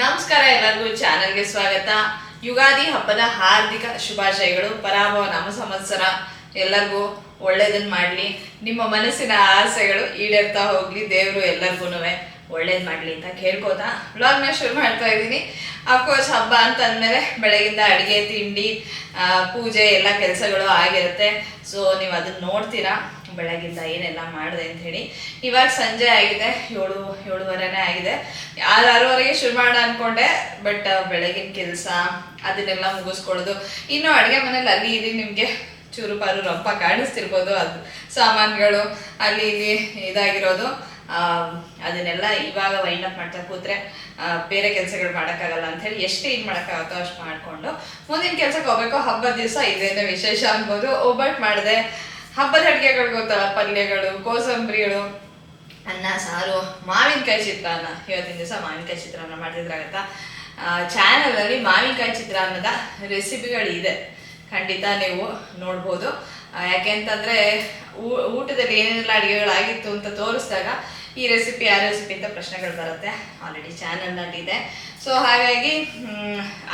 ನಮಸ್ಕಾರ, ಎಲ್ಲರಿಗೂ ಚಾನೆಲ್ಗೆ ಸ್ವಾಗತ. ಯುಗಾದಿ ಹಬ್ಬದ ಹಾರ್ದಿಕ ಶುಭಾಶಯಗಳು. ಪರಾಭವ ನಾಮ ಸಂವತ್ಸರ ಎಲ್ಲರಿಗೂ ಒಳ್ಳೇದನ್ನ ಮಾಡಲಿ. ನಿಮ್ಮ ಮನಸ್ಸಿನ ಆಸೆಗಳು ಈಡೇರ್ತಾ ಹೋಗ್ಲಿ. ದೇವರು ಎಲ್ಲರಿಗೂ ಒಳ್ಳೇದು ಮಾಡಲಿ ಅಂತ ಕೇಳ್ಕೋತಾ ವ್ಲಾಗ್ನ ಶುರು ಮಾಡ್ತಾ ಇದ್ದೀನಿ. ಅಫ್ಕೋರ್ಸ್ ಹಬ್ಬ ಅಂತ ಅಂದಮೇಲೆ ಬೆಳಗಿಂದ ಅಡುಗೆ ತಿಂಡಿ ಪೂಜೆ ಎಲ್ಲ ಕೆಲಸಗಳು ಆಗಿರುತ್ತೆ. ಸೊ ನೀವು ಅದನ್ನ ನೋಡ್ತೀರಾ ಬೆಳಗಿಂದ ಏನೆಲ್ಲ ಮಾಡಿದೆ ಅಂತ ಹೇಳಿ. ಇವಾಗ ಸಂಜೆ ಆಗಿದೆ, 7:30 ಆಗಿದೆ. 6:30ಗೆ ಶುರು ಮಾಡೋಣ ಅಂದ್ಕೊಂಡೆ, ಬಟ್ ಬೆಳಗಿನ ಕೆಲಸ ಅದನ್ನೆಲ್ಲ ಮುಗಿಸ್ಕೊಳ್ಳೋದು. ಇನ್ನು ಅಡುಗೆ ಮನೇಲಿ ಅಲ್ಲಿ ಇಲ್ಲಿ ನಿಮಗೆ ಚೂರು ಪಾರು ರಂಪ ಕಾಣಿಸ್ತಿರ್ಬೋದು. ಅದು ಸಾಮಾನುಗಳು ಅಲ್ಲಿ ಇಲ್ಲಿ ಇದಾಗಿರೋದು, ಅದನ್ನೆಲ್ಲ ಇವಾಗ ವೈಂಡ್ ಅಪ್ ಮಾಡ್ತಾ ಕೂತ್ರೆ ಬೇರೆ ಕೆಲಸಗಳು ಮಾಡೋಕ್ಕಾಗಲ್ಲ ಅಂಥೇಳಿ ಎಷ್ಟು ಇದು ಮಾಡೋಕ್ಕಾಗುತ್ತೋ ಅಷ್ಟು ಮಾಡಿಕೊಂಡು ಮುಂದಿನ ಕೆಲಸಕ್ಕೆ ಹೋಗ್ಬೇಕು. ಹಬ್ಬದ ದಿವಸ ಇದೇನೇ ವಿಶೇಷ ಅನ್ಬೋದು. ಒಬ್ಬಟ್ಟು ಮಾಡಿದೆ. ಹಬ್ಬದ ಅಡುಗೆಗಳು ಗೊತ್ತಲ್ಲ, ಪಲ್ಯಗಳು, ಕೋಸಂಬರಿಗಳು, ಅನ್ನ ಸಾರು, ಮಾವಿನಕಾಯಿ ಚಿತ್ರಾನ್ನ. ಇವತ್ತಿನ ದಿವಸ ಮಾವಿನಕಾಯಿ ಚಿತ್ರಾನ್ನ ಮಾಡಿದ್ರಾಗತ್ತಾ. ಚಾನಲಲ್ಲಿ ಮಾವಿನಕಾಯಿ ಚಿತ್ರಾನ್ನದ ರೆಸಿಪಿಗಳಿದೆ, ಖಂಡಿತ ನೀವು ನೋಡ್ಬೋದು. ಯಾಕೆಂತಂದರೆ ಊಟದಲ್ಲಿ ಏನೇನೆಲ್ಲ ಅಡುಗೆಗಳಾಗಿತ್ತು ಅಂತ ತೋರಿಸಿದಾಗ ಈ ರೆಸಿಪಿ ಆ ರೆಸಿಪಿ ಅಂತ ಪ್ರಶ್ನೆಗಳು ಬರುತ್ತೆ. ಆಲ್ರೆಡಿ ಚಾನಲ್ನಲ್ಲಿದೆ. ಸೊ ಹಾಗಾಗಿ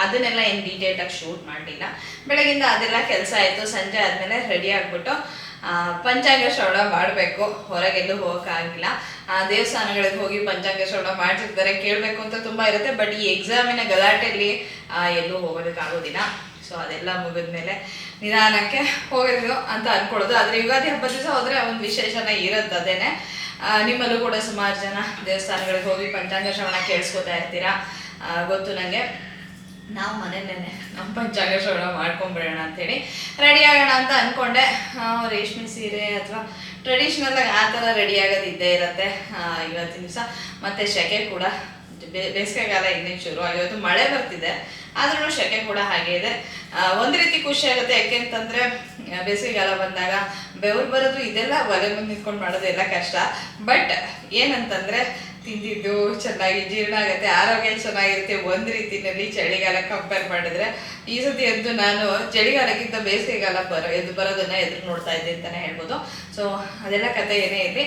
ಅದನ್ನೆಲ್ಲ ಏನು ಡೀಟೇಲಾಗಿ ಶೂಟ್ ಮಾಡಲಿಲ್ಲ. ಬೆಳಗಿಂದ ಅದೆಲ್ಲ ಕೆಲಸ ಆಯಿತು. ಸಂಜೆ ಆದಮೇಲೆ ರೆಡಿ ಆಗಿಬಿಟ್ಟು ಪಂಚಾಂಗ ಶ್ರವಣ ಮಾಡಬೇಕು. ಹೊರಗೆಲ್ಲೂ ಹೋಗೋಕ್ಕಾಗಿಲ್ಲ. ದೇವಸ್ಥಾನಗಳಿಗೆ ಹೋಗಿ ಪಂಚಾಂಗ ಶ್ರವಣ ಮಾಡ್ತಿರ್ತಾರೆ, ಕೇಳಬೇಕು ಅಂತ ತುಂಬ ಇರುತ್ತೆ. ಬಟ್ ಈ ಎಕ್ಸಾಮಿನ ಗಲಾಟೆಯಲ್ಲಿ ಎಲ್ಲೂ ಹೋಗೋದಕ್ಕಾಗೋದಿಲ್ಲ. ಸೊ ಅದೆಲ್ಲ ಮುಗಿದ್ಮೇಲೆ ನಿಧಾನಕ್ಕೆ ಹೋಗೋದು ಅಂತ ಅಂದ್ಕೊಳ್ಳೋದು. ಆದರೆ ಯುಗಾದಿ ಹಬ್ಬದ ದಿವಸ ಹೋದರೆ ಒಂದು ವಿಶೇಷನೇ ಇರುತ್ತೆ. ಅದೇನೆ ನಿಮ್ಮಲ್ಲೂ ಕೂಡ ಸುಮಾರು ಜನ ದೇವಸ್ಥಾನಗಳಿಗೆ ಹೋಗಿ ಪಂಚಾಂಗ ಶ್ರವಣ ಕೇಳಿಸ್ಕೊತಾ ಇರ್ತೀರಾ, ಗೊತ್ತು ನನಗೆ. ನಾವು ಮನೆಯಲ್ಲೇ ನಮ್ಮ ಪಂಚಾಂಗ ಶ್ರವಣ ಮಾಡ್ಕೊಂಬಿಡೋಣ ಅಂಥೇಳಿ ರೆಡಿ ಆಗೋಣ ಅಂತ ಅಂದ್ಕೊಂಡೆ. ರೇಷ್ಮೆ ಸೀರೆ ಅಥವಾ ಟ್ರೆಡಿಷ್ನಲಾಗಿ ಆ ಥರ ರೆಡಿ ಆಗೋದು ಇದ್ದೇ ಇರುತ್ತೆ ಇವತ್ತಿನ ದಿವಸ. ಮತ್ತು ಸೆಕೆ ಕೂಡ, ಬೇಸಿಗೆಗಾಲ ಇನ್ನೇನು ಶುರು ಆಗಿರೋದು. ಮಳೆ ಬರ್ತಿದೆ, ಆದ್ರೂ ಸೆಕೆ ಕೂಡ ಹಾಗೆ ಇದೆ. ಒಂದು ರೀತಿ ಖುಷಿ ಆಗುತ್ತೆ. ಯಾಕೆಂತಂದರೆ ಬೇಸಿಗೆಗಾಲ ಬಂದಾಗ ಬೆವರು ಬರೋದು ಇದೆಲ್ಲ ಒಲೆ ಮುಂದೆ ನಿಂತ್ಕೊಂಡು ಮಾಡೋದು ಎಲ್ಲ ಕಷ್ಟ. ಬಟ್ ಏನಂತಂದರೆ ತಿಂದಿದ್ದು ಚೆನ್ನಾಗಿ ಜೀರ್ಣ ಆಗುತ್ತೆ, ಆರೋಗ್ಯ ಚೆನ್ನಾಗಿರುತ್ತೆ. ಒಂದು ರೀತಿಯಲ್ಲಿ ಚಳಿಗಾಲ ಕಂಪೇರ್ ಮಾಡಿದ್ರೆ ಈ ಸತಿ ಎದ್ದು ನಾನು ಚಳಿಗಾಲಕ್ಕಿಂತ ಬೇಸಿಗೆಗಾಲ ಎದ್ದು ಬರೋದನ್ನ ಎದುರು ನೋಡ್ತಾ ಇದ್ದೆ ಅಂತಲೇ ಹೇಳ್ಬೋದು. ಸೊ ಅದೆಲ್ಲ ಕತೆ ಏನೇ ಇರಲಿ,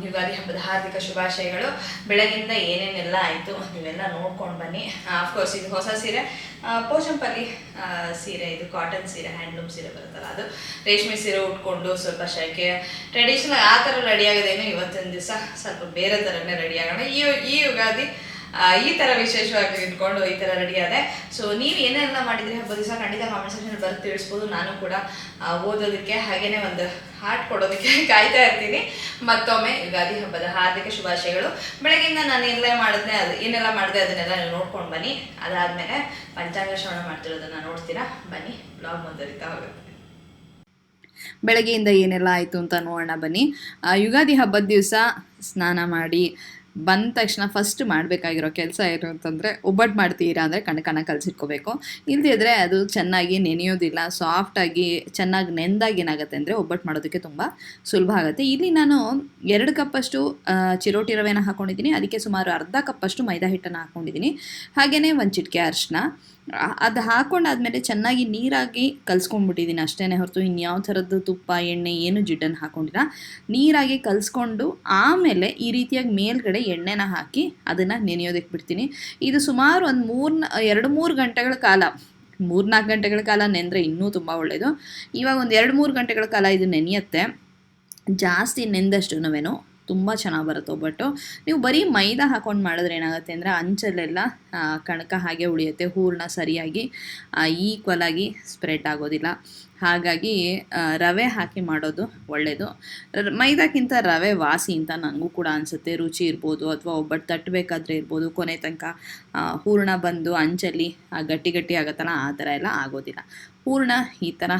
ಯುಗಾದಿ ಹಬ್ಬದ ಹಾರ್ದಿಕ ಶುಭಾಶಯಗಳು. ಬೆಳಗಿಂದ ಏನೇನೆಲ್ಲ ಆಯಿತು ನೀವೆಲ್ಲ ನೋಡ್ಕೊಂಡು ಬನ್ನಿ. ಅಫ್ಕೋರ್ಸ್ ಇದು ಹೊಸ ಸೀರೆ, ಪೋಚಂಪಲ್ಲಿ ಸೀರೆ, ಇದು ಕಾಟನ್ ಸೀರೆ, ಹ್ಯಾಂಡ್ಲೂಮ್ ಸೀರೆ ಬರುತ್ತಲ್ಲ ಅದು. ರೇಷ್ಮೆ ಸೀರೆ ಉಟ್ಕೊಂಡು ಸ್ವಲ್ಪ ಶೆಕೆ ಟ್ರೆಡಿಷ್ನಲ್ ಆ ಥರ ರೆಡಿ ಆಗೋದೇನು. ಇವತ್ತಿನ ದಿವಸ ಸ್ವಲ್ಪ ಬೇರೆ ಥರನೇ ರೆಡಿ ಆಗೋಣ. ಈ ಯುಗಾದಿ ಈ ಥರ ವಿಶೇಷವಾಗಿ ಇಟ್ಕೊಂಡು ಈ ಥರ ರೆಡಿ ಆದೆ. ಸೊ ನೀವು ಏನೆಲ್ಲ ಮಾಡಿದ್ರಿ ಹಬ್ಬದ ದಿವಸ ಖಂಡಿತ ಕಾಮೆಂಟ್ ಸೆಕ್ಷನ್ ಬರೆದು ತಿಳಿಸ್ಬೋದು. ನಾನು ಕೂಡ ಓದೋದಕ್ಕೆ ಹಾಗೇನೆ ಒಂದು ಹಾರ್ಟ್ ಕೊಡೋದಕ್ಕೆ ಕಾಯ್ತಾ ಇರ್ತೀನಿ. ಮತ್ತೊಮ್ಮೆ ಯುಗಾದಿ ಹಬ್ಬದ ಹಾರ್ದಿಕ ಶುಭಾಶಯಗಳು. ಬೆಳಗ್ಗಿಂದ ನಾನು ಏನೆಲ್ಲ ಮಾಡಿದೆ ಅದನ್ನೆಲ್ಲ ನೀವು ನೋಡ್ಕೊಂಡು ಬನ್ನಿ. ಅದಾದಮೇಲೆ ಪಂಚಾಂಗ ಶ್ರವಣ ಮಾಡ್ತಿರೋದನ್ನು ನೋಡ್ತೀರಾ. ಬನ್ನಿ, ಬ್ಲಾಗ್ ಮುಂದುವರಿತಾ ಹೋಗುತ್ತೆ. ಬೆಳಗ್ಗೆಯಿಂದ ಏನೆಲ್ಲ ಆಯಿತು ಅಂತ ನೋಡೋಣ ಬನ್ನಿ. ಯುಗಾದಿ ಹಬ್ಬದ ದಿವಸ ಸ್ನಾನ ಮಾಡಿ ಬಂದ ತಕ್ಷಣ ಫಸ್ಟ್ ಮಾಡಬೇಕಾಗಿರೋ ಕೆಲಸ ಏನು ಅಂತಂದರೆ, ಒಬ್ಬಟ್ಟು ಮಾಡ್ತೀರಾ ಅಂದರೆ ಕಣಕನ ಕಲಸಿಟ್ಕೋಬೇಕು. ಇಲ್ಲದಿದ್ದರೆ ಅದು ಚೆನ್ನಾಗಿ ನೆನೆಯೋದಿಲ್ಲ. ಸಾಫ್ಟಾಗಿ ಚೆನ್ನಾಗಿ ನೆಂದಾಗ ಏನಾಗುತ್ತೆ ಅಂದರೆ ಒಬ್ಬಟ್ಟು ಮಾಡೋದಕ್ಕೆ ತುಂಬ ಸುಲಭ ಆಗುತ್ತೆ. ಇಲ್ಲಿ ನಾನು 2 ಕಪ್ಪಷ್ಟು ಚಿರೋಟಿ ರವೆನ ಹಾಕ್ಕೊಂಡಿದ್ದೀನಿ. ಅದಕ್ಕೆ ಸುಮಾರು ಅರ್ಧ ಕಪ್ಪಷ್ಟು ಮೈದಾ ಹಿಟ್ಟನ್ನು ಹಾಕ್ಕೊಂಡಿದ್ದೀನಿ. ಹಾಗೆಯೇ ಒಂದು ಚಿಟಿಕೆ ಅರಿಶಿನ. ಅದು ಹಾಕ್ಕೊಂಡಾದ್ಮೇಲೆ ಚೆನ್ನಾಗಿ ನೀರಾಗಿ ಕಲಿಸ್ಕೊಂಡ್ಬಿಟ್ಟಿದ್ದೀನಿ ಅಷ್ಟೇ ಹೊರತು ಇನ್ಯಾವ ಥರದ್ದು ತುಪ್ಪ ಎಣ್ಣೆ ಏನು ಜಿಡ್ಡನ್ನು ಹಾಕ್ಕೊಂಡಿಲ್ಲ. ನೀರಾಗಿ ಕಲಿಸ್ಕೊಂಡು ಆಮೇಲೆ ಈ ರೀತಿಯಾಗಿ ಮೇಲ್ಗಡೆ ಎಣ್ಣೆನ ಹಾಕಿ ಅದನ್ನು ನೆನೆಯೋದಕ್ಕೆ ಬಿಡ್ತೀನಿ. ಇದು ಸುಮಾರು ಒಂದು 2-3 ಗಂಟೆಗಳ ಕಾಲ, 3-4 ಗಂಟೆಗಳ ಕಾಲ ನೆಂದರೆ ಇನ್ನೂ ತುಂಬ ಒಳ್ಳೆಯದು. ಇವಾಗ ಒಂದು 2-3 ಗಂಟೆಗಳ ಕಾಲ ಇದು ನೆನೆಯುತ್ತೆ. ಜಾಸ್ತಿ ನೆಂದಷ್ಟು ತುಂಬ ಚೆನ್ನಾಗಿ ಬರುತ್ತೆ ಒಬ್ಬಟ್ಟು. ನೀವು ಬರೀ ಮೈದಾ ಹಾಕ್ಕೊಂಡು ಮಾಡಿದ್ರೆ ಏನಾಗುತ್ತೆ ಅಂದರೆ ಅಂಚಲ್ಲೆಲ್ಲ ಕಣಕ ಹಾಗೆ ಉಳಿಯುತ್ತೆ, ಹೂರಣ ಸರಿಯಾಗಿ ಈಕ್ವಲ್ ಆಗಿ ಸ್ಪ್ರೆಡ್ ಆಗೋದಿಲ್ಲ. ಹಾಗಾಗಿ ರವೆ ಹಾಕಿ ಮಾಡೋದು ಒಳ್ಳೆಯದು. ಮೈದಾಕ್ಕಿಂತ ರವೆ ವಾಸಿ ಅಂತ ನನಗೂ ಕೂಡ ಅನಿಸುತ್ತೆ. ರುಚಿ ಇರ್ಬೋದು, ಅಥವಾ ಒಬ್ಬಟ್ಟು ತಟ್ಟಬೇಕಾದ್ರೆ ಇರ್ಬೋದು, ಕೊನೆ ತನಕ ಹೂರಣ ಬಂದು ಅಂಚಲ್ಲಿ ಗಟ್ಟಿ ಗಟ್ಟಿ ಆಗುತ್ತಲ್ಲ, ಆ ಥರ ಎಲ್ಲ ಆಗೋದಿಲ್ಲ. ಹೂರಣ ಈ ಥರ,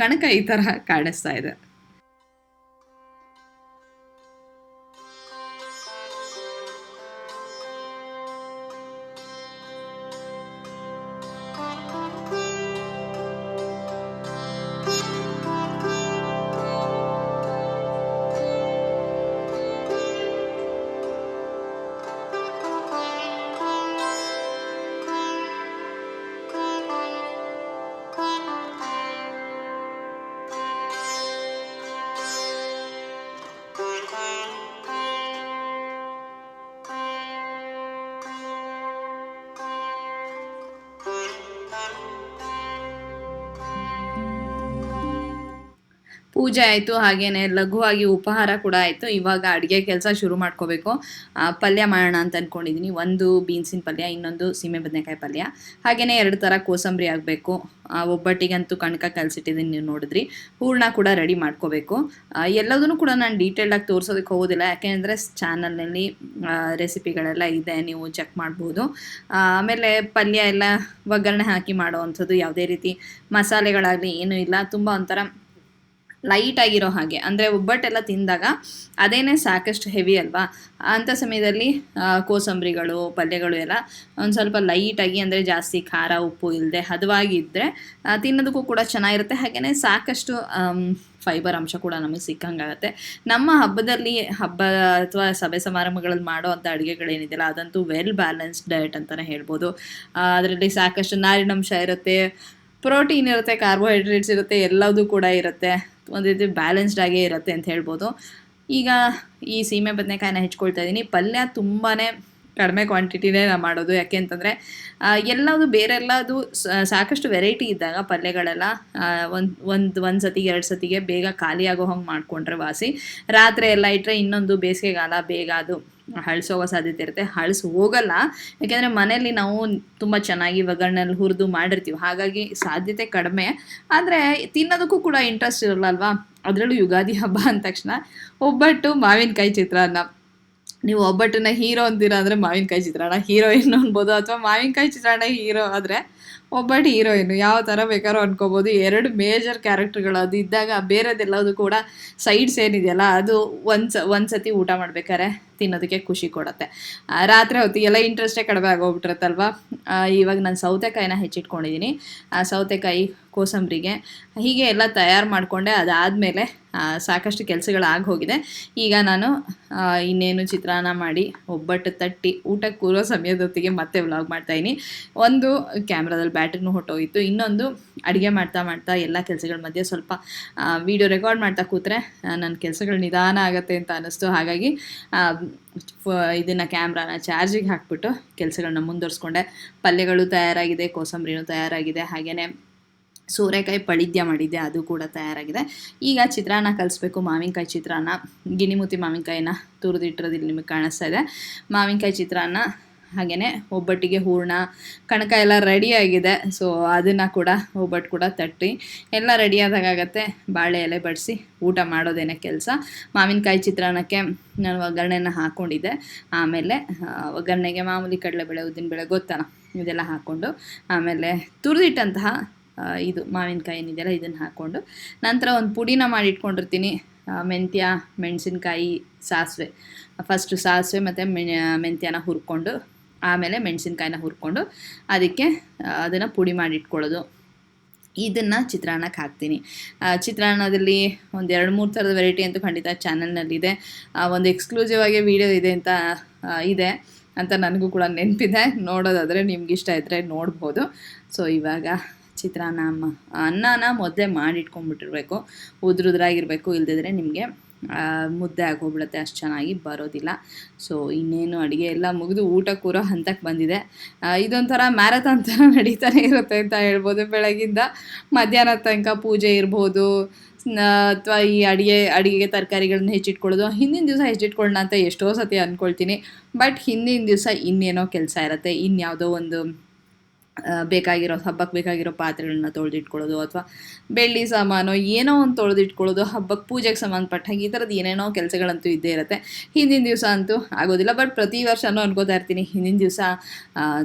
ಕಣಕ ಈ ಥರ ಕಾಣಿಸ್ತಾ ಇದೆ. ಪೂಜೆ ಆಯಿತು, ಹಾಗೆಯೇ ಲಘುವಾಗಿ ಉಪಹಾರ ಕೂಡ ಆಯಿತು. ಇವಾಗ ಅಡುಗೆ ಕೆಲಸ ಶುರು ಮಾಡ್ಕೋಬೇಕು. ಪಲ್ಯ ಮಾಡೋಣ ಅಂತ ಅಂದ್ಕೊಂಡಿದ್ದೀನಿ. ಒಂದು ಬೀನ್ಸಿನ ಪಲ್ಯ, ಇನ್ನೊಂದು ಸೀಮೆ ಬದನೆಕಾಯಿ ಪಲ್ಯ, ಹಾಗೆಯೇ 2 ಥರ ಕೋಸಂಬರಿ ಆಗಬೇಕು. ಒಬ್ಬಟ್ಟಿಗಂತೂ ಕಣಕ ಕಲಸಿಟ್ಟಿದ್ದೀನಿ, ನೀವು ನೋಡಿದ್ರಿ. ಹೂರಣ ಕೂಡ ರೆಡಿ ಮಾಡ್ಕೋಬೇಕು. ಎಲ್ಲದನ್ನು ಕೂಡ ನಾನು ಡೀಟೇಲ್ಡಾಗಿ ತೋರಿಸೋದಕ್ಕೆ ಹೋಗೋದಿಲ್ಲ, ಯಾಕೆಂದರೆ ಚಾನಲ್ನಲ್ಲಿ ರೆಸಿಪಿಗಳೆಲ್ಲ ಇದೆ, ನೀವು ಚೆಕ್ ಮಾಡ್ಬೋದು. ಆಮೇಲೆ ಪಲ್ಯ ಎಲ್ಲ ಒಗ್ಗರಣೆ ಹಾಕಿ ಮಾಡೋ ಅಂಥದ್ದು, ಯಾವುದೇ ರೀತಿ ಮಸಾಲೆಗಳಾಗಲಿ ಏನೂ ಇಲ್ಲ. ತುಂಬ ಒಂಥರ ಲೈಟಾಗಿರೋ ಹಾಗೆ, ಅಂದರೆ ಒಬ್ಬಟ್ಟೆಲ್ಲ ತಿಂದಾಗ ಅದೇನೇ ಸಾಕಷ್ಟು ಹೆವಿ ಅಲ್ವಾ, ಅಂಥ ಸಮಯದಲ್ಲಿ ಕೋಸಂಬರಿಗಳು ಪಲ್ಯಗಳು ಎಲ್ಲ ಒಂದು ಸ್ವಲ್ಪ ಲೈಟಾಗಿ, ಅಂದರೆ ಜಾಸ್ತಿ ಖಾರ ಉಪ್ಪು ಇಲ್ಲದೆ ಹದವಾಗಿದ್ದರೆ ತಿನ್ನೋದಕ್ಕೂ ಕೂಡ ಚೆನ್ನಾಗಿರುತ್ತೆ. ಹಾಗೆಯೇ ಸಾಕಷ್ಟು ಫೈಬರ್ ಅಂಶ ಕೂಡ ನಮಗೆ ಸಿಕ್ಕಂಗಾಗುತ್ತೆ. ನಮ್ಮ ಹಬ್ಬ ಅಥವಾ ಸಭೆ ಸಮಾರಂಭಗಳಲ್ಲಿ ಮಾಡೋ ಅಂಥ ಅಡುಗೆಗಳೇನಿದೆಯಲ್ಲ, ಅದಂತೂ ವೆಲ್ ಬ್ಯಾಲೆನ್ಸ್ಡ್ ಡಯಟ್ ಅಂತಲೇ ಹೇಳ್ಬೋದು. ಅದರಲ್ಲಿ ಸಾಕಷ್ಟು ನಾರಿನಂಶ ಇರುತ್ತೆ, ಪ್ರೋಟೀನ್ ಇರುತ್ತೆ, ಕಾರ್ಬೋಹೈಡ್ರೇಟ್ಸ್ ಇರುತ್ತೆ, ಎಲ್ಲದೂ ಕೂಡ ಇರುತ್ತೆ. ಒಂದು ರೀತಿ ಬ್ಯಾಲೆನ್ಸ್ಡ್ ಆಗೇ ಇರುತ್ತೆ ಅಂತ ಹೇಳ್ಬೋದು. ಈಗ ಈ ಸೀಮೆ ಬದನೆಕಾಯಿನ ಹೆಚ್ಕೊಳ್ತಾ ಇದ್ದೀನಿ. ಪಲ್ಯ ತುಂಬಾ ಕಡಿಮೆ ಕ್ವಾಂಟಿಟಿನೇ ನಾನು ಮಾಡೋದು, ಯಾಕೆ ಅಂತಂದರೆ ಎಲ್ಲದು ಬೇರೆಲ್ಲದು ಸಾಕಷ್ಟು ವೆರೈಟಿ ಇದ್ದಾಗ ಪಲ್ಯಗಳೆಲ್ಲ ಒಂದು ಸತಿಗೆ 2 ಸತಿಗೆ ಬೇಗ ಖಾಲಿ ಆಗೋ ಹಂಗೆ ಮಾಡಿಕೊಂಡ್ರೆ ವಾಸಿ. ರಾತ್ರಿ ಎಲ್ಲ ಇಟ್ಟರೆ ಇನ್ನೊಂದು ಬೇಸಿಗೆಗಾಲ ಬೇಗ ಅದು ಹಳಸೋಗೋ ಸಾಧ್ಯತೆ ಇರುತ್ತೆ. ಹೋಗಲ್ಲ, ಯಾಕೆಂದರೆ ಮನೇಲಿ ನಾವು ತುಂಬ ಚೆನ್ನಾಗಿ ಒಗ್ಗರಣೆಯಲ್ಲಿ ಹುರಿದು ಮಾಡಿರ್ತೀವಿ, ಹಾಗಾಗಿ ಸಾಧ್ಯತೆ ಕಡಿಮೆ. ಆದರೆ ತಿನ್ನೋದಕ್ಕೂ ಕೂಡ ಇಂಟ್ರೆಸ್ಟ್ ಇರಲ್ಲ ಅಲ್ವಾ. ಅದರಲ್ಲೂ ಯುಗಾದಿ ಹಬ್ಬ ಅಂದ ತಕ್ಷಣ ಒಬ್ಬಟ್ಟು, ಮಾವಿನಕಾಯಿ ಚಿತ್ರಾನ್ನ. ನೀವು ಒಬ್ಬಟ್ಟನ್ನ ಹೀರೋ ಅಂತೀರ ಅಂದರೆ ಮಾವಿನಕಾಯಿ ಚಿತ್ರಾನ್ನ ಹೀರೋಯಿನ್ ಅನ್ಬೋದು, ಅಥವಾ ಮಾವಿನಕಾಯಿ ಚಿತ್ರಾನ್ನ ಹೀರೋ ಆದರೆ ಒಬ್ಬಟ್ಟು ಹೀರೋಯಿನು, ಯಾವ ಥರ ಬೇಕಾದ್ರೂ ಅನ್ಕೋಬೋದು. 2 ಮೇಜರ್ ಕ್ಯಾರೆಕ್ಟರ್ಗಳು ಅದು ಇದ್ದಾಗ ಬೇರೆದೆಲ್ಲದು ಕೂಡ ಸೈಡ್ಸ್ ಏನಿದೆಯಲ್ಲ, ಅದು ಒಂದು ಸತಿ ಊಟ ಮಾಡ್ಬೇಕಾದ್ರೆ ತಿನ್ನೋದಕ್ಕೆ ಖುಷಿ ಕೊಡುತ್ತೆ. ರಾತ್ರಿ ಹೊತ್ತಿಗೆಲ್ಲ ಇಂಟ್ರೆಸ್ಟೇ ಕಡಿಮೆ ಆಗೋಗ್ಬಿಟ್ಟಿರುತ್ತಲ್ವ. ಇವಾಗ ನಾನು ಸೌತೆಕಾಯಿನ ಹೆಚ್ಚಿಟ್ಕೊಂಡಿದ್ದೀನಿ. ಸೌತೆಕಾಯಿ ಕೋಸಂಬರಿಗೆ ಹೀಗೆ ಎಲ್ಲ ತಯಾರು ಮಾಡಿಕೊಂಡೆ. ಅದಾದಮೇಲೆ ಸಾಕಷ್ಟು ಕೆಲಸಗಳಾಗಿ ಹೋಗಿದೆ. ಈಗ ನಾನು ಇನ್ನೇನು ಚಿತ್ರಾನ್ನ ಮಾಡಿ ಒಬ್ಬಟ್ಟು ತಟ್ಟಿ ಊಟಕ್ಕೆ ಕೂರೋ ಸಮಯದೊತ್ತಿಗೆ ಮತ್ತೆ ವ್ಲಾಗ್ ಮಾಡ್ತಾಯಿದ್ದೀನಿ. ಒಂದು ಕ್ಯಾಮ್ರಾದಲ್ಲಿ ಬ್ಯಾಟ್ರಿನೂ ಹೊಟ್ಟೋಗಿತ್ತು, ಇನ್ನೊಂದು ಅಡುಗೆ ಮಾಡ್ತಾ ಎಲ್ಲ ಕೆಲಸಗಳ ಮಧ್ಯೆ ಸ್ವಲ್ಪ ವಿಡಿಯೋ ರೆಕಾರ್ಡ್ ಮಾಡ್ತಾ ಕೂತ್ರೆ ನನ್ನ ಕೆಲಸಗಳು ನಿಧಾನ ಆಗುತ್ತೆ ಅಂತ ಅನ್ನಿಸ್ತು. ಹಾಗಾಗಿ ಇದನ್ನು ಕ್ಯಾಮ್ರಾನ ಚಾರ್ಜಿಗೆ ಹಾಕ್ಬಿಟ್ಟು ಕೆಲಸಗಳನ್ನ ಮುಂದುವರಿಸ್ಕೊಂಡೆ. ಪಲ್ಯಗಳು ತಯಾರಾಗಿದೆ, ಕೋಸಂಬರಿನೂ ತಯಾರಾಗಿದೆ, ಹಾಗೆಯೇ ಸೋರೆಕಾಯಿ ಪಳಿದ್ಯ ಮಾಡಿದ್ದೆ, ಅದು ಕೂಡ ತಯಾರಾಗಿದೆ. ಈಗ ಚಿತ್ರಾನ್ನ ಕಲಿಸ್ಬೇಕು. ಮಾವಿನಕಾಯಿ ಚಿತ್ರಾನ್ನ, ಗಿನಿಮುತಿ ಮಾವಿನಕಾಯಿನ ತುರಿದಿಟ್ಟಿರೋದು ಇಲ್ಲಿ ನಿಮಗೆ ಕಾಣಿಸ್ತಾ ಇದೆ. ಮಾವಿನಕಾಯಿ ಚಿತ್ರಾನ್ನ, ಹಾಗೆಯೇ ಒಬ್ಬಟ್ಟಿಗೆ ಹೂರಣ, ಕಣಕ ಎಲ್ಲ ರೆಡಿಯಾಗಿದೆ. ಸೊ ಅದನ್ನು ಕೂಡ ಒಬ್ಬಟ್ಟು ಕೂಡ ತಟ್ಟಿ ಎಲ್ಲ ರೆಡಿಯಾದಾಗತ್ತೆ. ಬಾಳೆ ಎಲೆ ಬಡಿಸಿ ಊಟ ಮಾಡೋದೇನೆ ಕೆಲಸ. ಮಾವಿನಕಾಯಿ ಚಿತ್ರಾನ್ನಕ್ಕೆ ನಾನು ಒಗ್ಗರಣೆನ ಹಾಕ್ಕೊಂಡಿದ್ದೆ. ಆಮೇಲೆ ಒಗ್ಗರಣೆಗೆ ಮಾಮೂಲಿ ಕಡಲೆಬೇಳೆ, ಉದ್ದಿನಬೇಳೆ ಗೊತ್ತಲ್ಲ, ಇದೆಲ್ಲ ಹಾಕ್ಕೊಂಡು ಆಮೇಲೆ ತುರಿದಿಟ್ಟಂತಹ ಇದು ಮಾವಿನಕಾಯಿ ಏನಿದೆಯಲ್ಲ ಇದನ್ನು ಹಾಕ್ಕೊಂಡು ನಂತರ ಒಂದು ಪುಡಿನ ಮಾಡಿಟ್ಕೊಂಡಿರ್ತೀನಿ. ಮೆಂತ್ಯ, ಮೆಣಸಿನ್ಕಾಯಿ, ಸಾಸಿವೆ. ಫಸ್ಟು ಸಾಸಿವೆ ಮತ್ತು ಮೆಂತ್ಯನ ಹುರ್ಕೊಂಡು ಆಮೇಲೆ ಮೆಣಸಿನ್ಕಾಯಿನ ಹುರ್ಕೊಂಡು ಅದಕ್ಕೆ ಅದನ್ನು ಪುಡಿ ಮಾಡಿಟ್ಕೊಳ್ಳೋದು. ಇದನ್ನು ಚಿತ್ರಾನ್ನಕ್ಕೆ ಹಾಕ್ತೀನಿ. ಚಿತ್ರಾನ್ನದಲ್ಲಿ ಒಂದು 2-3 ಥರದ ವೆರೈಟಿ ಅಂತೂ ಖಂಡಿತ ಚಾನಲ್ನಲ್ಲಿದೆ. ಒಂದು ಎಕ್ಸ್ಕ್ಲೂಸಿವ್ ಆಗಿ ವಿಡಿಯೋ ಇದೆ ಅಂತ ನನಗೂ ಕೂಡ ನೆನಪಿದೆ. ನೋಡೋದಾದರೆ ನಿಮ್ಗೆ ಇಷ್ಟ ಇದ್ದರೆ ನೋಡ್ಬೋದು. ಸೊ ಇವಾಗ ಚಿತ್ರಾನ್ನ ಅನ್ನನ ಮೊದಲೇ ಮಾಡಿಟ್ಕೊಂಡ್ಬಿಟ್ಟಿರ್ಬೇಕು, ಉದ್ರುದ್ರಾಗಿರಬೇಕು, ಇಲ್ಲದಿದ್ರೆ ನಿಮಗೆ ಮುದ್ದೆ ಆಗೋಗ್ಬಿಡುತ್ತೆ, ಅಷ್ಟು ಚೆನ್ನಾಗಿ ಬರೋದಿಲ್ಲ. ಸೊ ಇನ್ನೇನು ಅಡುಗೆ ಎಲ್ಲ ಮುಗಿದು ಊಟ ಕೂರೋ ಹಂತಕ್ಕೆ ಬಂದಿದೆ. ಇದೊಂಥರ ಮ್ಯಾರಥಾನ್ ಥರ ನಡೀತಾನೆ ಇರುತ್ತೆ ಅಂತ ಹೇಳ್ಬೋದು. ಬೆಳಗಿಂದ ಮಧ್ಯಾಹ್ನ ತನಕ ಪೂಜೆ ಇರ್ಬೋದು, ಅಥವಾ ಈ ಅಡುಗೆಗೆ ತರಕಾರಿಗಳನ್ನ ಹೆಚ್ಚಿಟ್ಕೊಳ್ಳೋದು. ಹಿಂದಿನ ದಿವಸ ಹೆಚ್ಚಿಟ್ಕೊಳ್ಳೋಣ ಅಂತ ಎಷ್ಟೋ ಸತಿ ಅಂದ್ಕೊಳ್ತೀನಿ, ಬಟ್ ಹಿಂದಿನ ದಿವಸ ಇನ್ನೇನೋ ಕೆಲಸ ಇರುತ್ತೆ. ಇನ್ಯಾವುದೋ ಒಂದು ಹಬ್ಬಕ್ಕೆ ಬೇಕಾಗಿರೋ ಪಾತ್ರೆಗಳನ್ನ ತೊಳೆದಿಟ್ಕೊಳ್ಳೋದು, ಅಥವಾ ಬೆಳ್ಳಿ ಸಾಮಾನು ಏನೋ ಒಂದು ತೊಳೆದಿಟ್ಕೊಳ್ಳೋದು, ಹಬ್ಬಕ್ಕೆ ಪೂಜೆಗೆ ಸಂಬಂಧಪಟ್ಟ ಹಾಗೆ ಈ ಥರದ್ದು ಏನೇನೋ ಕೆಲಸಗಳಂತೂ ಇದ್ದೇ ಇರುತ್ತೆ. ಹಿಂದಿನ ದಿವಸ ಅಂತೂ ಆಗೋದಿಲ್ಲ, ಬಟ್ ಪ್ರತಿ ವರ್ಷವೂ ಅನ್ಕೋತಾ ಇರ್ತೀನಿ ಹಿಂದಿನ ದಿವಸ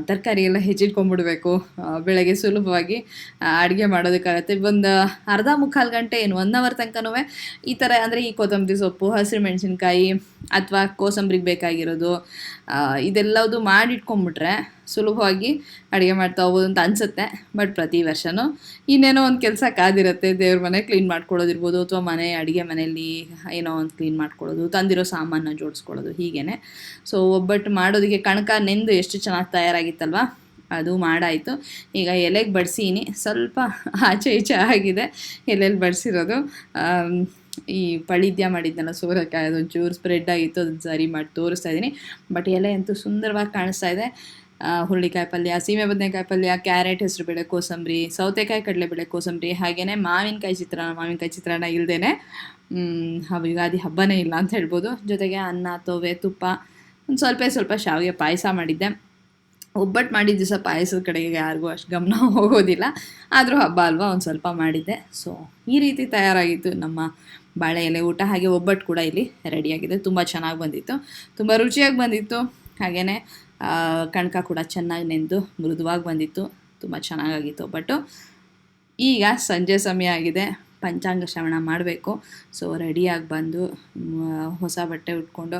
ತರಕಾರಿ ಎಲ್ಲ ಹೆಚ್ಚಿಟ್ಕೊಂಡ್ಬಿಡ್ಬೇಕು, ಬೆಳಗ್ಗೆ ಸುಲಭವಾಗಿ ಅಡುಗೆ ಮಾಡೋದಕ್ಕಾಗತ್ತೆ. ಒಂದು ಅರ್ಧ ಮುಕ್ಕಾಲು ಗಂಟೆ 1 ಅವರ್ ತನಕನೂ ಈ ಥರ, ಅಂದರೆ ಈ ಕೊತ್ತಂಬರಿ ಸೊಪ್ಪು, ಹಸಿರು ಮೆಣಸಿನ್ಕಾಯಿ ಅಥವಾ ಕೋಸಂಬರಿಗೆ ಬೇಕಾಗಿರೋದು ಇದೆಲ್ಲದು ಮಾಡಿಟ್ಕೊಂಡ್ಬಿಟ್ರೆ ಸುಲಭವಾಗಿ ಅಡುಗೆ ಮಾಡ್ತಾ ಹೋಗ್ಬೋದು ಅಂತ ಅನಿಸುತ್ತೆ. ಬಟ್ ಪ್ರತಿ ವರ್ಷವೂ ಇನ್ನೇನೋ ಒಂದು ಕೆಲಸ ಕಾದಿರುತ್ತೆ. ದೇವ್ರ ಮನೆ ಕ್ಲೀನ್ ಮಾಡ್ಕೊಳ್ಳೋದಿರ್ಬೋದು, ಅಥವಾ ಅಡುಗೆ ಮನೆಯಲ್ಲಿ ಏನೋ ಒಂದು ಕ್ಲೀನ್ ಮಾಡ್ಕೊಳ್ಳೋದು, ತಂದಿರೋ ಸಾಮಾನ ಜೋಡಿಸ್ಕೊಳ್ಳೋದು, ಹೀಗೇ. ಸೊ ಒಬ್ಬಟ್ಟು ಮಾಡೋದಕ್ಕೆ ಕಣಕ ನೆಂದು ಎಷ್ಟು ಚೆನ್ನಾಗಿ ತಯಾರಾಗಿತ್ತಲ್ವ, ಅದು ಮಾಡಾಯಿತು. ಈಗ ಎಲೆಗೆ ಬಡಿಸೀನಿ, ಸ್ವಲ್ಪ ಆಚೆ ಈಚೆ ಆಗಿದೆ ಎಲೆಯಲ್ಲಿ ಬಡಿಸಿರೋದು. ಈ ಪಳಿದ್ಯ ಮಾಡಿದ್ದೆಲ್ಲ ಸೋರೆಕಾಯಿ ಅದೊಂಚೂರು ಸ್ಪ್ರೆಡ್ ಆಗಿತ್ತು, ಅದನ್ನು ಸರಿ ಮಾಡಿ ತೋರಿಸ್ತಾ ಇದ್ದೀನಿ. ಬಟ್ ಎಲೆ ಅಂತೂ ಸುಂದರವಾಗಿ ಕಾಣಿಸ್ತಾ ಇದೆ. ಹುರುಳಿಕಾಯಿ ಪಲ್ಯ, ಸೀಮೆ ಬದನೆಕಾಯಿ ಪಲ್ಯ, ಕ್ಯಾರೆಟ್, ಹೆಸರುಬೇಳೆ, ಕೋಸಂಬರಿ, ಸೌತೆಕಾಯಿ, ಕಡಲೆಬೇಳೆ, ಕೋಸಂಬರಿ, ಹಾಗೆಯೇ ಮಾವಿನಕಾಯಿ ಚಿತ್ರಾನ್ನ ಇಲ್ಲದೇ ಯುಗಾದಿ ಹಬ್ಬನೇ ಇಲ್ಲ ಅಂತ ಹೇಳ್ಬೋದು. ಜೊತೆಗೆ ಅನ್ನ, ತೋವೆ, ತುಪ್ಪ, ಒಂದು ಸ್ವಲ್ಪ ಶಾವಿಗೆ ಪಾಯಸ ಮಾಡಿದ್ದೆ. ಒಬ್ಬಟ್ಟು ಮಾಡಿದ ದಿವಸ ಪಾಯಸದ ಕಡೆಗೆ ಯಾರಿಗೂ ಅಷ್ಟು ಗಮನ ಹೋಗೋದಿಲ್ಲ, ಆದರೂ ಹಬ್ಬ ಅಲ್ವಾ ಒಂದು ಸ್ವಲ್ಪ ಮಾಡಿದ್ದೆ. ಸೊ ಈ ರೀತಿ ತಯಾರಾಗಿತ್ತು ನಮ್ಮ ಬಾಳೆ ಎಲೆ ಊಟ. ಹಾಗೆ ಒಬ್ಬಟ್ಟು ಕೂಡ ಇಲ್ಲಿ ರೆಡಿಯಾಗಿದೆ. ತುಂಬ ಚೆನ್ನಾಗಿ ಬಂದಿತ್ತು, ತುಂಬ ರುಚಿಯಾಗಿ ಬಂದಿತ್ತು. ಹಾಗೆಯೇ ಕಣಕ ಕೂಡ ಚೆನ್ನಾಗಿ ನೆಂದು ಮೃದುವಾಗಿ ಬಂದಿತ್ತು, ತುಂಬ ಚೆನ್ನಾಗಾಗಿತ್ತು ಒಬ್ಬಟ್ಟು. ಈಗ ಸಂಜೆ ಸಮಯ ಆಗಿದೆ, ಪಂಚಾಂಗ ಶ್ರವಣ ಮಾಡಬೇಕು. ಸೊ ರೆಡಿಯಾಗಿ ಬಂದು ಹೊಸ ಬಟ್ಟೆ ಉಟ್ಕೊಂಡು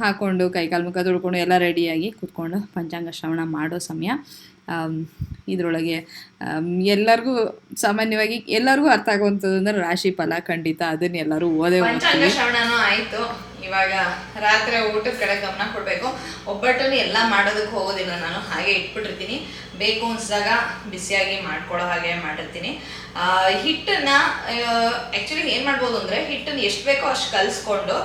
ಹಾಕ್ಕೊಂಡು ಕೈಕಾಲು ಮುಖ ತೊಳ್ಕೊಂಡು ಎಲ್ಲ ರೆಡಿಯಾಗಿ ಕೂತ್ಕೊಂಡು ಪಂಚಾಂಗ ಶ್ರವಣ ಮಾಡೋ ಸಮಯ. ಇದರೊಳಗೆ ಸಾಮಾನ್ಯವಾಗಿ ಎಲ್ಲರಿಗೂ ಅರ್ಥ ಆಗುವಂಥದ್ದು ಅಂದರೆ ರಾಶಿ ಫಲ. ಖಂಡಿತ ಅದನ್ನ ಎಲ್ಲರೂ ಓದೇ ಪಂಚಾಂಗ ಶ್ರವಣನೂ ಆಯಿತು. ಇವಾಗ ರಾತ್ರಿ ಊಟದ ಕಡೆ ಗಮನ ಕೊಡಬೇಕು. ಒಬ್ಬಟ್ಟನ್ನು ಎಲ್ಲ ಮಾಡೋದಕ್ಕೆ ಹೋಗೋದಿಲ್ಲ, ನಾನು ಹಾಗೆ ಇಟ್ಬಿಟ್ಟಿರ್ತೀನಿ. ಬೇಕು ಅನ್ಸಿದಾಗ ಬಿಸಿಯಾಗಿ ಮಾಡ್ಕೊಳ್ಳೋ ಹಾಗೆ ಮಾಡಿರ್ತೀನಿ. ಹಿಟ್ಟನ್ನು ಆ್ಯಕ್ಚುಲಿ ಏನು ಮಾಡ್ಬೋದು ಅಂದರೆ, ಹಿಟ್ಟನ್ನು ಎಷ್ಟು ಬೇಕೋ ಅಷ್ಟು ಕಲಿಸ್ಕೊಂಡು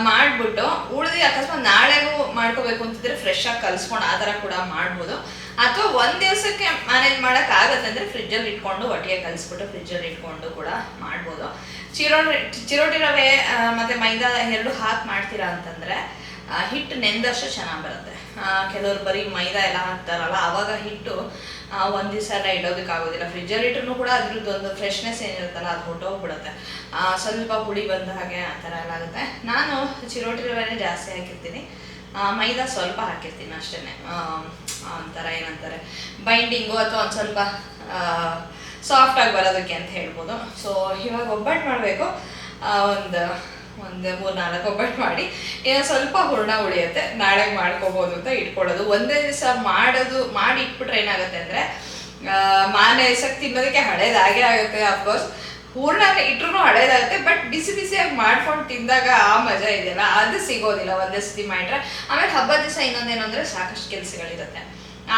ಮಾಡಿಬಿಟ್ಟು ಉಳಿದು ಅಕಸ್ಮಾತ್ ನಾಳೆಗೂ ಮಾಡ್ಕೋಬೇಕು ಅಂತಿದ್ರೆ ಫ್ರೆಶ್ ಆಗಿ ಕಲಿಸ್ಕೊಂಡು ಆ ಥರ ಕೂಡ ಮಾಡ್ಬೋದು. ಅಥವಾ ಒಂದು ದಿವಸಕ್ಕೆ ಮ್ಯಾನೇಜ್ ಮಾಡೋಕ್ಕಾಗತ್ತೆ ಅಂದರೆ ಫ್ರಿಜ್ಜಲ್ಲಿ ಇಟ್ಕೊಂಡು ಒಟ್ಟಿಗೆ ಕಲಿಸ್ಬಿಟ್ಟು ಫ್ರಿಜ್ಜಲ್ಲಿ ಇಟ್ಕೊಂಡು ಕೂಡ ಮಾಡ್ಬೋದು. ಚಿರೋಟಿ ರವೆ ಮತ್ತು ಮೈದಾ ಎರಡು ಹಾಕಿ ಮಾಡ್ತೀರಾ ಅಂತಂದರೆ ಹಿಟ್ಟು ನೆಂದಷ್ಟು ಚೆನ್ನಾಗಿ ಬರುತ್ತೆ. ಕೆಲವರು ಬರೀ ಮೈದಾ ಎಲ್ಲ ಹಾಕ್ತಾರಲ್ಲ, ಆವಾಗ ಹಿಟ್ಟು ಒಂದು ದಿವಸ ಎಲ್ಲ ಇಡೋದಕ್ಕಾಗೋದಿಲ್ಲ. ಫ್ರಿಜ್ಜಲ್ಲಿ ಇಟ್ಟರೂ ಕೂಡ ಅದ್ರದ್ದು ಒಂದು ಫ್ರೆಶ್ನೆಸ್ ಏನಿರುತ್ತಲ್ಲ ಅದು ಹೊಟ್ಟೋಗ್ಬಿಡುತ್ತೆ, ಸ್ವಲ್ಪ ಹುಳಿ ಬಂದ ಹಾಗೆ ಆ ಥರ ಎಲ್ಲ ಆಗುತ್ತೆ. ನಾನು ಚಿರೋಟಿ ರವೆನೇ ಜಾಸ್ತಿ ಹಾಕಿರ್ತೀನಿ, ಮೈದಾ ಸ್ವಲ್ಪ ಹಾಕಿರ್ತೀನಿ ಅಷ್ಟೇ. ಒಂಥರ ಏನಂತಾರೆ ಬೈಂಡಿಂಗು ಅಥವಾ ಒಂದು ಸ್ವಲ್ಪ ಸಾಫ್ಟಾಗಿ ಬರೋದಕ್ಕೆ ಅಂತ ಹೇಳ್ಬೋದು. ಸೊ ಇವಾಗ ಒಬ್ಬಟ್ಟು ಮಾಡಬೇಕು. ಒಂದು 3-4 ಒಬ್ಬಟ್ಟು ಮಾಡಿ ಏನೋ ಸ್ವಲ್ಪ ಹೂರ್ಣ ಉಳಿಯುತ್ತೆ, ನಾಳೆ ಮಾಡ್ಕೋಬೋದು ಅಂತ ಇಟ್ಕೊಳ್ಳೋದು. ಒಂದೇ ದಿವಸ ಮಾಡಿ ಇಟ್ಬಿಟ್ರೆ ಏನಾಗುತ್ತೆ ಅಂದರೆ ಮಾರನೇ ದಿವಸಕ್ಕೆ ತಿನ್ನೋದಕ್ಕೆ ಹಳೇದಾಗೇ ಆಗುತ್ತೆ. ಅಫ್ಕೋರ್ಸ್ ಹೂರ್ಣ ಇಟ್ರು ಹಳೇದಾಗುತ್ತೆ, ಬಟ್ ಬಿಸಿಯಾಗಿ ಮಾಡ್ಕೊಂಡು ತಿಂದಾಗ ಆ ಮಜಾ ಇದೆಯಲ್ಲ ಅದು ಸಿಗೋದಿಲ್ಲ ಒಂದೇ ಸತಿ ಮಾಡಿದ್ರೆ. ಆಮೇಲೆ ಹಬ್ಬದ ದಿವಸ ಇನ್ನೊಂದೇನು ಅಂದರೆ ಸಾಕಷ್ಟು ಕೆಲಸಗಳಿರುತ್ತೆ.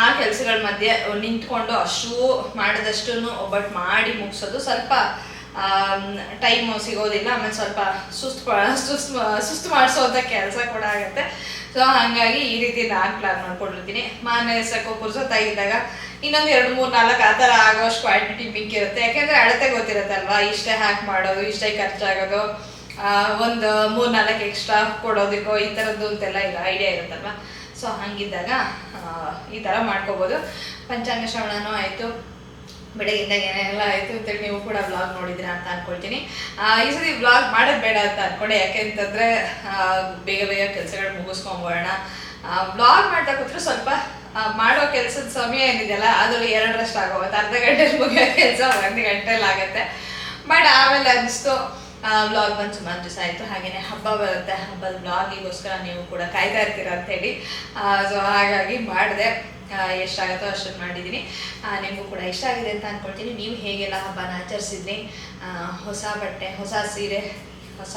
ಆ ಕೆಲಸಗಳ ಮಧ್ಯೆ ನಿಂತ್ಕೊಂಡು ಅಷ್ಟು ಮಾಡಿದಷ್ಟು ಒಬ್ಬಟ್ಟು ಮಾಡಿ ಮುಗಿಸೋದು ಸ್ವಲ್ಪ ಟೈಮು ಸಿಗೋದಿಲ್ಲ. ಆಮೇಲೆ ಸ್ವಲ್ಪ ಸುಸ್ತು ಮಾಡಿಸೋಂಥ ಕೆಲಸ ಕೂಡ ಆಗುತ್ತೆ. ಸೊ ಹಾಗಾಗಿ ಈ ರೀತಿ ನಾನು ಪ್ಲಾನ್ ಮಾಡ್ಕೊಂಡಿರ್ತೀನಿ. ಮಾರನೇ ದಿವಸಕ್ಕೂ ಪುರ್ಸೊತ್ತಾಗಿದ್ದಾಗ ಇನ್ನೊಂದು 2-3-4 ಆ ಥರ ಆಗೋಷ್ಟು ಕ್ವಾಂಟಿಟಿ ಮಿಕ್ಕಿರುತ್ತೆ. ಯಾಕೆಂದರೆ ಅಳತೆ ಗೊತ್ತಿರುತ್ತಲ್ವಾ, ಇಷ್ಟೇ ಹಾಕಿ ಮಾಡೋದು, ಇಷ್ಟೇ ಖರ್ಚಾಗೋದು, ಒಂದು 3-4 ಎಕ್ಸ್ಟ್ರಾ ಕೊಡೋದಕ್ಕೋ ಈ ಥರದ್ದು ಅಂತೆಲ್ಲ ಐಡಿಯಾ ಇರುತ್ತಲ್ವ. ಸೊ ಹಾಗಿದ್ದಾಗ ಈ ಥರ ಮಾಡ್ಕೋಬೋದು. ಪಂಚಾಂಗ ಶ್ರವಣನೂ ಆಯಿತು, ಬೆಳಗಿಂದಾಗ ಏನೆಲ್ಲ ಆಯಿತು ಅಂತೇಳಿ ನೀವು ಕೂಡ ವ್ಲಾಗ್ ನೋಡಿದ್ದೀರಾ ಅಂತ ಅಂದ್ಕೊಳ್ತೀನಿ. ಈ ಸತಿ ವ್ಲಾಗ್ ಮಾಡೋದು ಬೇಡ ಅಂತ ಅಂದ್ಕೊಂಡೆ, ಯಾಕೆಂತಂದರೆ ಬೇಗ ಕೆಲಸಗಳು ಮುಗಿಸ್ಕೊಂಬೋಣ. ವ್ಲಾಗ್ ಮಾಡ್ತಾ ಕೂತ್ರೆ ಸ್ವಲ್ಪ ಮಾಡೋ ಕೆಲಸದ ಸಮಯ ಏನಿದೆಯಲ್ಲ ಅದು 2ರಷ್ಟು ಆಗೋಗುತ್ತೆ. ಅರ್ಧ ಗಂಟೆಲಿ ಮುಗಿಯೋ ಕೆಲಸ 1 ಗಂಟೆಲಿ ಆಗುತ್ತೆ. ಬಟ್ ಆಮೇಲೆ ಅನಿಸ್ತು ವ್ಲಾಗ್ ಬಂದು ಸುಮಾರು ದಿವಸ ಆಯಿತು. ಹಾಗೆಯೇ ಹಬ್ಬ ಬರುತ್ತೆ, ಹಬ್ಬದ ವ್ಲಾಗಿಗೋಸ್ಕರ ನೀವು ಕೂಡ ಕಾಯ್ತಾ ಇರ್ತೀರ ಅಂಥೇಳಿ. ಸೊ ಹಾಗಾಗಿ ಮಾಡಿದೆ, ಎಷ್ಟಾಗುತ್ತೋ ಅಷ್ಟನ್ನು ಮಾಡಿದ್ದೀನಿ. ನಿಮಗೂ ಕೂಡ ಇಷ್ಟ ಆಗಿದೆ ಅಂತ ಅಂದ್ಕೊಳ್ತೀನಿ. ನೀವು ಹೇಗೆಲ್ಲ ಹಬ್ಬನ ಆಚರಿಸಿದ್ರಿ, ಹೊಸ ಬಟ್ಟೆ, ಹೊಸ ಸೀರೆ, ಹೊಸ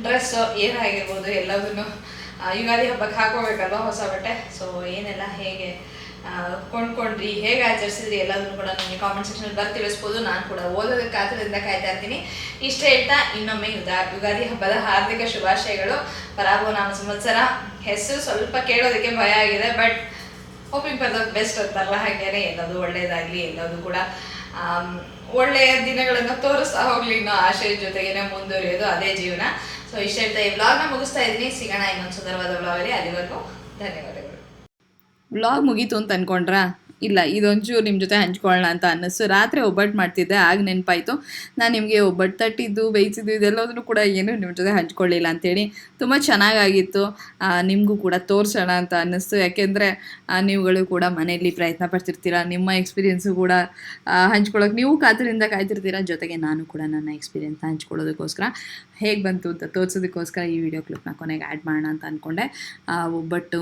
ಡ್ರೆಸ್ಸು ಏನಾಗಿರ್ಬೋದು ಎಲ್ಲದನ್ನು ಯುಗಾದಿ ಹಬ್ಬಕ್ಕೆ ಹಾಕೋಬೇಕಲ್ವ ಹೊಸ ಬಟ್ಟೆ. ಸೊ ಏನೆಲ್ಲ ಹೇಗೆ ಕೊಂಡ್ಕೊಂಡ್ರಿ, ಹೇಗೆ ಆಚರಿಸಿದ್ರಿ ಎಲ್ಲದನ್ನು ಕೂಡ ನನಗೆ ಕಾಮೆಂಟ್ ಸೆಕ್ಷನಲ್ಲಿ ಬರ್ತಿ ತಿಳಿಸ್ಬೋದು. ನಾನು ಕೂಡ ಓದೋದಕ್ಕೆ ಕಾತರದಿಂದ ಕಾಯ್ತಾ ಇರ್ತೀನಿ. ಇಷ್ಟೇ ಹೇಳ್ತಾ ಇನ್ನೊಮ್ಮೆ ಯುಗಾದಿ ಹಬ್ಬದ ಹಾರ್ದಿಕ ಶುಭಾಶಯಗಳು. ಪರಾಭವ ನಾಮ ಸಂವತ್ಸರ. ಹೆಸರು ಸ್ವಲ್ಪ ಕೇಳೋದಕ್ಕೆ ಭಯ ಆಗಿದೆ, but hoping for the best ಅಂತಾರಲ್ಲ, ಹಾಗೇನೆ ಎಲ್ಲದು ಒಳ್ಳೇದಾಗಲಿ, ಎಲ್ಲದು ಕೂಡ ಒಳ್ಳೆಯ ದಿನಗಳನ್ನು ತೋರಿಸ್ತಾ ಹೋಗ್ಲಿ ಅನ್ನೋ ಆಶಯದ ಜೊತೆಗೇನೆ ಮುಂದುವರಿಯೋದು ಅದೇ ಜೀವನ. ಸೊ ಇಷ್ಟ ಹೇಳ್ತಾ ಈ ವ್ಲಾಗ್ನ ಮುಗಿಸ್ತಾ ಇದ್ದೀನಿ. ಸಿಗೋಣ ಇನ್ನೊಂದು ಸುಂದರವಾದ ವ್ಲಾಗಲ್ಲಿ. ಅಲ್ಲಿವರೆಗೂ ಧನ್ಯವಾದಗಳು. ವ್ಲಾಗ್ ಮುಗೀತು ಅಂತ ಅಂದ್ಕೊಂಡ್ರಾ? ಇಲ್ಲ, ಇದೊಂಚೂರು ನಿಮ್ಮ ಜೊತೆ ಹಂಚ್ಕೊಳ್ಳೋಣ ಅಂತ ಅನ್ನಿಸ್ತು. ರಾತ್ರಿ ಒಬ್ಬಟ್ಟು ಮಾಡ್ತಿದ್ದೆ, ಆಗ ನೆನಪಾಯಿತು ನಾನು ನಿಮಗೆ ಒಬ್ಬಟ್ಟು ತಟ್ಟಿದ್ದು ಬೇಯಿಸಿದ್ದು ಇದೆಲ್ಲದನ್ನು ಕೂಡ ಏನು ನಿಮ್ಮ ಜೊತೆ ಹಂಚ್ಕೊಳ್ಳಿಲ್ಲ ಅಂಥೇಳಿ. ತುಂಬ ಚೆನ್ನಾಗಾಗಿತ್ತು, ನಿಮಗೂ ಕೂಡ ತೋರಿಸೋಣ ಅಂತ ಅನ್ನಿಸ್ತು. ಯಾಕೆಂದರೆ ನೀವುಗಳು ಕೂಡ ಮನೆಯಲ್ಲಿ ಪ್ರಯತ್ನ ಪಡ್ತಿರ್ತೀರ, ನಿಮ್ಮ ಎಕ್ಸ್ಪೀರಿಯೆನ್ಸು ಕೂಡ ಹಂಚ್ಕೊಳ್ಳೋಕೆ ನೀವು ಕಾತರಿಂದ ಕಾಯ್ತಿರ್ತೀರ. ಜೊತೆಗೆ ನಾನು ಕೂಡ ನನ್ನ ಎಕ್ಸ್ಪೀರಿಯೆನ್ಸ್ ಹಂಚ್ಕೊಳ್ಳೋದಕ್ಕೋಸ್ಕರ ಹೇಗೆ ಬಂತು ಅಂತ ತೋರಿಸೋದಕ್ಕೋಸ್ಕರ ಈ ವಿಡಿಯೋ ಕ್ಲಿಪ್ನ ಕೊನೆಗೆ ಆ್ಯಡ್ ಮಾಡೋಣ ಅಂತ ಅಂದ್ಕೊಂಡೆ. ಒಬ್ಬಟ್ಟು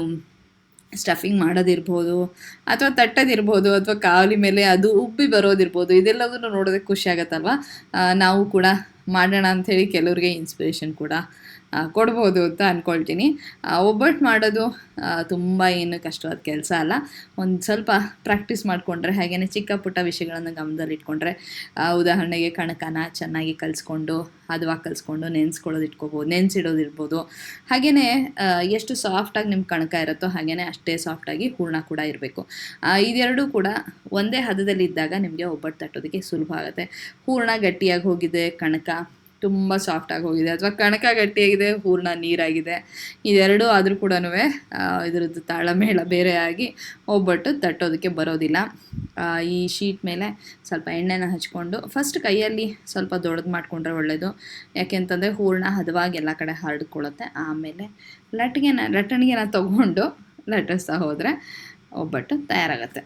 ಸ್ಟಫಿಂಗ್ ಮಾಡೋದಿರ್ಬೋದು, ಅಥವಾ ತಟ್ಟೋದಿರ್ಬೋದು, ಅಥವಾ ಕಾವಲಿ ಮೇಲೆ ಅದು ಉಬ್ಬಿ ಬರೋದಿರ್ಬೋದು, ಇದೆಲ್ಲದನ್ನು ನೋಡೋದಕ್ಕೆ ಖುಷಿ ಆಗುತ್ತಲ್ವ. ನಾವು ಕೂಡ ಮಾಡೋಣ ಅಂಥೇಳಿ ಕೆಲವ್ರಿಗೆ ಇನ್ಸ್ಪಿರೇಷನ್ ಕೂಡ ಕೊಡ್ಬೋದು ಅಂತ ಅಂದ್ಕೊಳ್ತೀನಿ. ಒಬ್ಬಟ್ಟು ಮಾಡೋದು ತುಂಬ ಏನು ಕಷ್ಟವಾದ ಕೆಲಸ ಅಲ್ಲ. ಒಂದು ಸ್ವಲ್ಪ ಪ್ರಾಕ್ಟೀಸ್ ಮಾಡಿಕೊಂಡ್ರೆ, ಹಾಗೆಯೇ ಚಿಕ್ಕ ಪುಟ್ಟ ವಿಷಯಗಳನ್ನು ಗಮನದಲ್ಲಿಟ್ಕೊಂಡ್ರೆ, ಉದಾಹರಣೆಗೆ ಕಣಕನ ಚೆನ್ನಾಗಿ ಕಲಿಸ್ಕೊಂಡು ಹದವಾಗಿ ಕಲಿಸ್ಕೊಂಡು ನೆನೆಸಿಡೋದಿರ್ಬೋದು. ಹಾಗೆಯೇ ಎಷ್ಟು ಸಾಫ್ಟಾಗಿ ನಿಮ್ಮ ಕಣಕ ಇರುತ್ತೋ ಹಾಗೆಯೇ ಅಷ್ಟೇ ಸಾಫ್ಟಾಗಿ ಹೂರಣ ಕೂಡ ಇರಬೇಕು. ಇದೆರಡೂ ಕೂಡ ಒಂದೇ ಹದದಲ್ಲಿದ್ದಾಗ ನಿಮಗೆ ಒಬ್ಬಟ್ಟು ತಟ್ಟೋದಕ್ಕೆ ಸುಲಭ ಆಗುತ್ತೆ. ಹೂರಣ ಗಟ್ಟಿಯಾಗಿ ಹೋಗಿದೆ, ಕಣಕ ತುಂಬ ಸಾಫ್ಟಾಗಿ ಹೋಗಿದೆ, ಅಥವಾ ಕಣಕ ಗಟ್ಟಿಯಾಗಿದೆ, ಹೂರಣ ನೀರಾಗಿದೆ, ಇದೆರಡೂ ಆದರೂ ಕೂಡ ಇದರದ್ದು ತಾಳಮೇಳ ಬೇರೆ ಆಗಿ ಒಬ್ಬಟ್ಟು ತಟ್ಟೋದಕ್ಕೆ ಬರೋದಿಲ್ಲ. ಈ ಶೀಟ್ ಮೇಲೆ ಸ್ವಲ್ಪ ಎಣ್ಣೆನ ಹಚ್ಕೊಂಡು ಫಸ್ಟ್ ಕೈಯಲ್ಲಿ ಸ್ವಲ್ಪ ದೊಡ್ಡದು ಮಾಡಿಕೊಂಡ್ರೆ ಒಳ್ಳೆಯದು. ಯಾಕೆಂತಂದರೆ ಹೂರಣ ಹದವಾಗಿ ಎಲ್ಲ ಕಡೆ ಹರಡ್ಕೊಳ್ಳುತ್ತೆ. ಆಮೇಲೆ ಲಟ್ಟಣಿಗೆನ ತೊಗೊಂಡು ಲಟ್ಟಿಸ್ತಾ ಹೋದರೆ ಒಬ್ಬಟ್ಟು ತಯಾರಾಗುತ್ತೆ.